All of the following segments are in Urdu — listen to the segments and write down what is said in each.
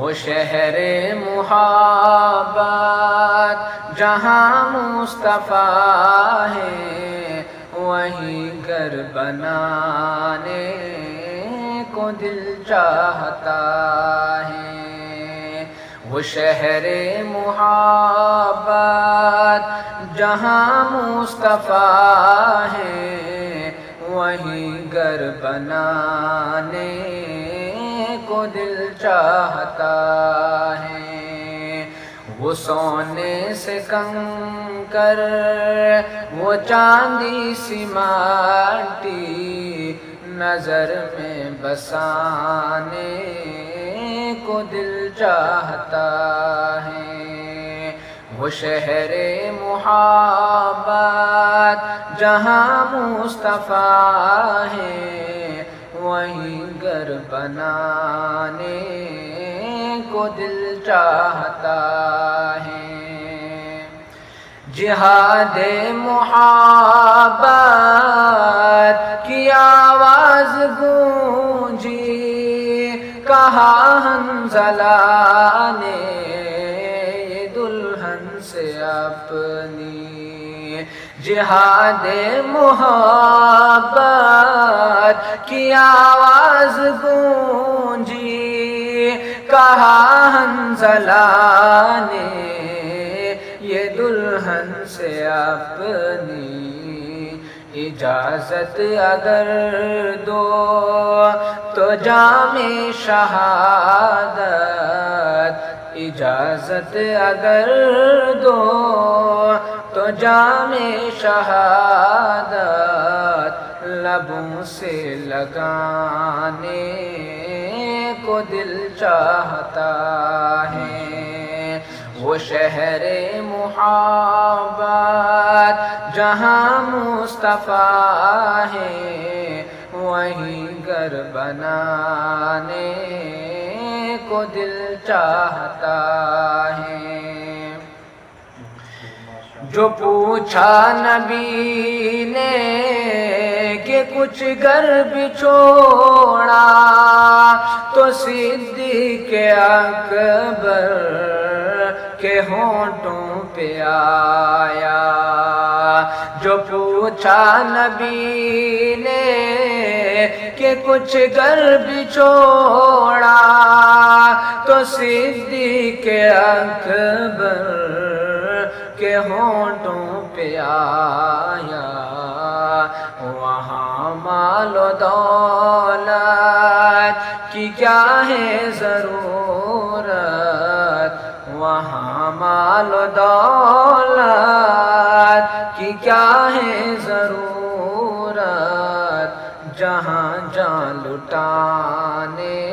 وہ شہر محبت جہاں مصطفیٰ ہے، وہیں گھر بنانے کو دل چاہتا ہے۔ وہ شہر محبت جہاں مصطفیٰ ہے، وہیں گھر بنانے کو دل چاہتا ہے۔ وہ سونے سے کنکر، وہ چاندی سی مٹی، نظر میں بسانے کو دل چاہتا ہے۔ وہ شہر محبت جہاں مصطفیٰ ہے، وہیں گھر بنانے کو دل چاہتا ہے۔ جہاد محبت کی آواز گونجی، کہا حنظلہ نے یہ دلہن سے اپنی۔ جہاد محبت کی آواز گونجی، کہا حنظلہ نے یہ دلہن سے اپنی۔ اجازت اگر دو تو جام شہادت، اجازت اگر دو تو جام شہادت، لبوں سے لگانے کو دل چاہتا ہے۔ وہ شہر محبت جہاں مصطفیٰ ہے، وہیں گھر بنانے کو دل چاہتا ہے۔ جو پوچھا نبی نے کہ کچھ گھر بھی چھوڑا، تو صدیق اکبر کے ہونٹوں پہ آیا۔ جو پوچھا نبی نے کہ کچھ گھر بھی چھوڑا، تو صدیق اکبر کے ہونٹوں پہ آیا۔ وہاں مال و دولت کی کیا ہے ضرورت، وہاں مال و دولت کی کیا ہے ضرورت، جہاں جان لٹانے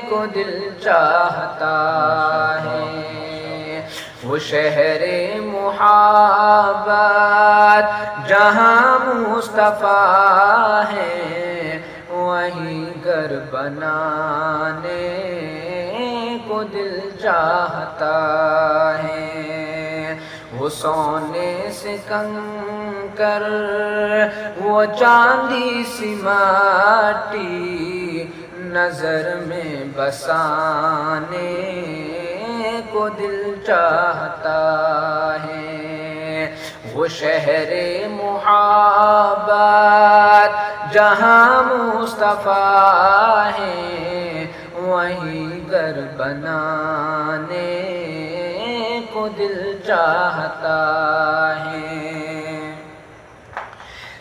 کو دل چاہتا ہے۔ وہ شہر محبت جہاں مصطفیٰ ہے، وہیں گھر بنانے کو دل چاہتا ہے۔ وہ سونے سے کنکر، وہ چاندی سی مٹی، نظر میں بسانے کو دل چاہتا ہے۔ وہ شہر محبت جہاں مصطفیٰ ہے، وہیں گھر بنانے کو دل چاہتا ہے۔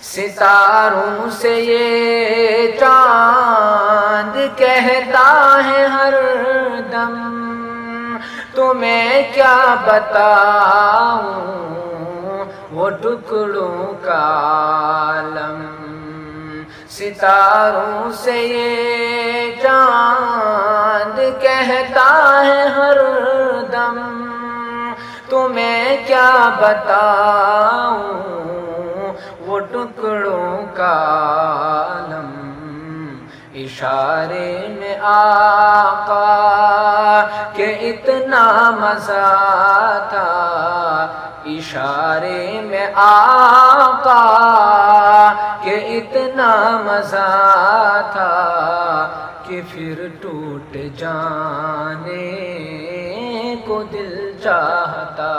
ستاروں سے یہ چاند کہتا ہے ہر دم، تمہیں کیا بتاؤں وہ ٹکڑوں کا عالم۔ ستاروں سے یہ چاند کہتا ہے ہر دم، تمہیں کیا بتاؤں وہ ٹکڑوں کا عالم۔ اشارے میں آقا کہ اتنا مزہ تھا، اشارے میں آقا کہ اتنا مزہ تھا، کہ پھر ٹوٹ جانے دل چاہتا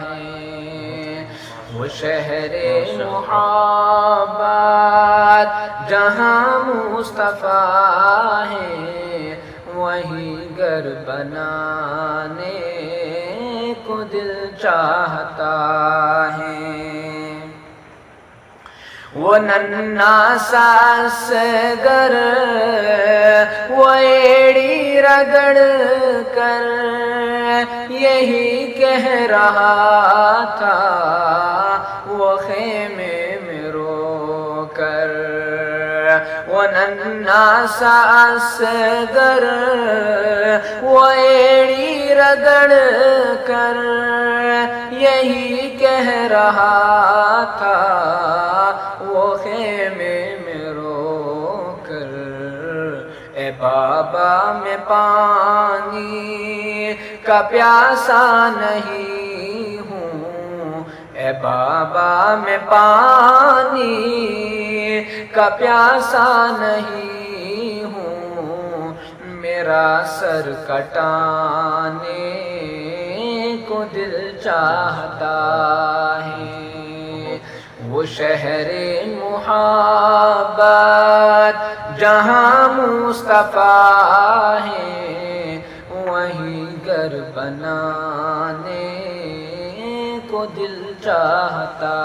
ہے۔ وہ شہر محبت جہاں مصطفیٰ ہے، وہیں گھر بنانے کو دل چاہتا ہے۔ وہ ننھا سا اصغر وہ ایڑی رگڑ کر یہی کہہ رہا تھا، وہ خیمے میں رو کر۔ وہ ننھا سا اصغر وہ ایڑی رگڑ کر یہی کہہ رہا تھا، وہ خیمے میں رو کر۔ اے بابا میں پانی کا پیاسا نہیں ہوں، اے بابا میں پانی کا پیاسا نہیں ہوں، میرا سر کٹانے کو دل چاہتا ہے۔ وہ شہر محبت جہاں مصطفیٰ ہے، وہیں گھر بنانے کو دل چاہتا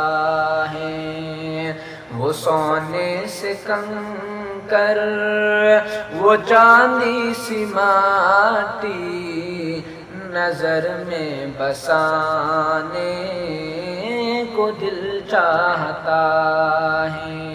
ہے۔ وہ سونے سے کنکر وہ چاندی سی ماٹی نظر میں بسانے کو دل چاہتا ہے۔